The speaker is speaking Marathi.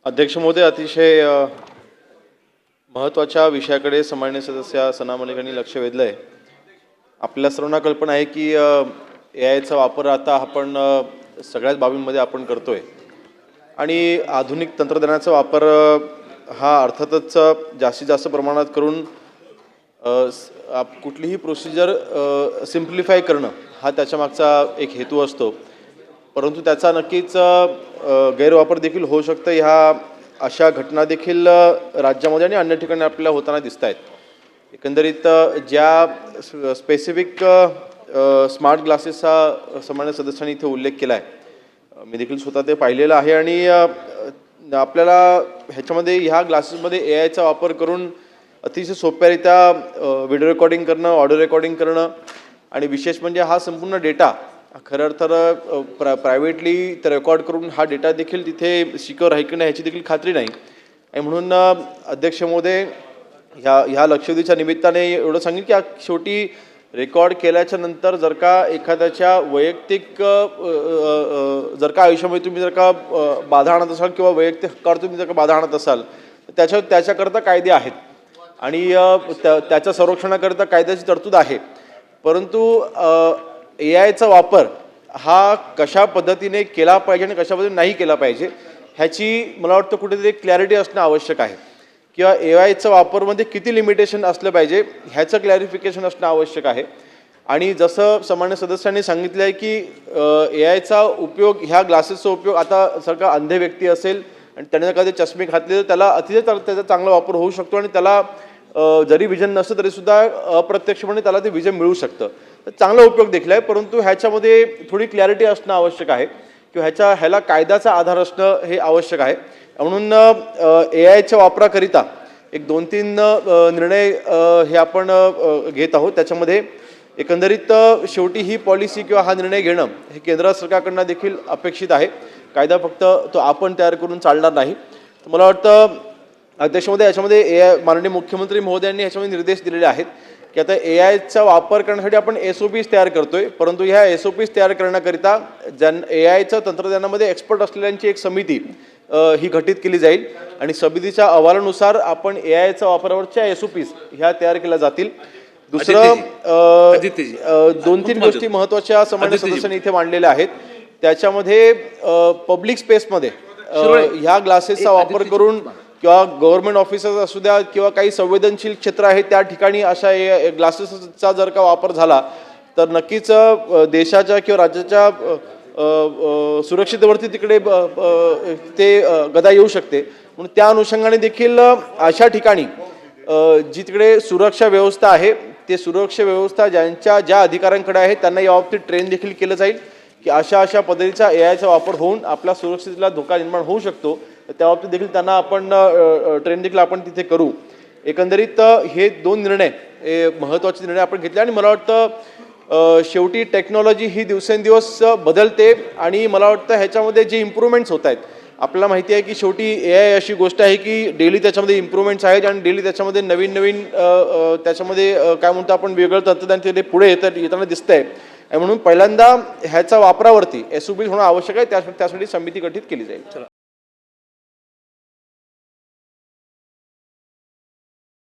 अध्यक्ष महोदय, अतिशय महत्त्वाच्या विषयाकडे सन्माननीय सदस्य सना मलिक यांनी लक्ष वेधलं आहे. आपल्या सर्वांना कल्पना आहे की एआयचा वापर आता आपण सगळ्याच बाबींमध्ये आपण करतोय आणि आधुनिक तंत्रज्ञानाचा वापर हा अर्थातच जास्तीत जास्त प्रमाणात करून कुठलीही प्रोसिजर सिम्प्लिफाय करणं हा त्याच्यामागचा एक हेतू असतो. परंतु त्याचा नक्कीच गैरवापर देखील होऊ शकतं. ह्या अशा घटना देखील राज्यामध्ये आणि अन्य ठिकाणी आपल्याला होताना दिसत आहेत. एकंदरीत ज्या स्पेसिफिक स्मार्ट ग्लासेसचा सन्माननीय सदस्यांनी इथे उल्लेख केला आहे, मी देखील स्वतः ते पाहिलेलं आहे आणि आपल्याला ह्याच्यामध्ये ह्या ग्लासेसमध्ये एआयचा वापर करून अतिशय सोप्यारित्या व्हिडिओ रेकॉर्डिंग करणं, ऑडिओ रेकॉर्डिंग करणं आणि विशेष म्हणजे हा संपूर्ण डेटा खरं तर प्रायव्हेटली रेकॉर्ड करून हा डेटा देखील तिथे सिक्युअर आहे की नाही ह्याची देखील खात्री नाही. आणि म्हणून अध्यक्ष महोदय, ह्या लक्षवेधीच्या निमित्ताने एवढं सांगेन की शेवटी रेकॉर्ड केल्याच्या नंतर जर का एखाद्याच्या वैयक्तिक जर का आयुष्यामध्ये तुम्ही जर का बाधा आणत असाल किंवा वैयक्तिक हक्कावर तुम्ही जर का बाधा आणत असाल तर त्याच्याकरता कायदे आहेत आणि त्याच्या संरक्षणाकरता कायद्याची तरतूद आहे. परंतु एआयचा वापर हा कशा पद्धतीने केला पाहिजे आणि कशा पद्धतीने नाही केला पाहिजे ह्याची मला वाटतं कुठेतरी क्लॅरिटी असणं आवश्यक आहे किंवा एआयचा वापरमध्ये किती लिमिटेशन असलं पाहिजे ह्याचं क्लॅरिफिकेशन असणं आवश्यक आहे. आणि जसं सन्माननीय सदस्यांनी सांगितलं आहे की एआयचा उपयोग, ह्या ग्लासेसचा उपयोग आता जर का अंध व्यक्ती असेल आणि त्याने जर का ते चष्मे घातले तर त्याला अतिशय त्याचा चांगला वापर होऊ शकतो आणि त्याला जरी विजन नसतं तरीसुद्धा अप्रत्यक्षपणे त्याला ते विजन मिळू शकतं. तर चांगला उपयोग देखील आहे. परंतु ह्याच्यामध्ये थोडी क्लॅरिटी असणं आवश्यक आहे किंवा ह्याला कायद्याचा आधार असणं हे आवश्यक आहे. म्हणून एआयच्या वापराकरिता एक 2-3 निर्णय हे आपण घेत आहोत. त्याच्यामध्ये एकंदरीत शेवटी ही पॉलिसी किंवा हा निर्णय घेणं हे केंद्र सरकारकडनं देखील अपेक्षित आहे. कायदा फक्त तो आपण तयार करून चालणार नाही. मला वाटतं अध्यक्ष महोदय, याच्यामध्ये माननीय मुख्यमंत्री महोदयांनी याच्यामध्ये निर्देश दिलेले आहेत की आता एआयचा वापर करण्यासाठी आपण SOPs तयार करतोय. परंतु ह्या SOPs तयार करण्याकरिता एआयचं तंत्रज्ञानामध्ये एक्सपर्ट असलेल्यांची एक समिती ही घटित केली जाईल आणि समितीच्या अहवालानुसार आपण एआयचा वापरावरच्या SOPs ह्या तयार केल्या जातील. दुसरं 2-3 गोष्टी महत्त्वाच्या सन्माननीय सदस्यांनी इथे मांडलेल्या आहेत. त्याच्यामध्ये पब्लिक स्पेसमध्ये ह्या ग्लासेसचा वापर करून किंवा गव्हर्नमेंट ऑफिसर्स असू द्या किंवा काही संवेदनशील क्षेत्र आहे त्या ठिकाणी अशा ग्लासेसचा जर का वापर झाला तर नक्कीच देशाच्या किंवा राज्याच्या सुरक्षिततेवरती तिकडे ते गदा येऊ शकते. म्हणून त्या अनुषंगाने देखील अशा ठिकाणी जी तिकडे सुरक्षा व्यवस्था आहे ते सुरक्षा व्यवस्था ज्या अधिकाऱ्यांकडे आहे त्यांना याबाबतीत ट्रेन देखील केलं जाईल की अशा पद्धतीचा एआयचा वापर होऊन आपल्या सुरक्षिततेला धोका निर्माण होऊ शकतो. त्याबाबतीत देखील त्यांना आपण ट्रेन देखील आपण तिथे करू. एकंदरीत हे 2 निर्णय महत्त्वाचे निर्णय आपण घेतले आणि मला वाटतं शेवटी टेक्नॉलॉजी ही दिवसेंदिवस बदलते आणि मला वाटतं ह्याच्यामध्ये जे इम्प्रूव्हमेंट्स होत आहेत, आपल्याला माहिती आहे की शेवटी एआय अशी गोष्ट आहे की डेली त्याच्यामध्ये इम्प्रूव्हमेंट्स आहेत आणि डेली त्याच्यामध्ये नवीन त्याच्यामध्ये काय म्हणतो आपण वेगळं तंत्रज्ञान ते पुढे येताना दिसतंय. म्हणून पहिल्यांदा ह्याच्या वापरावरती SOPs होणं आवश्यक आहे. त्यासाठी समिती गठीत केली जाईल.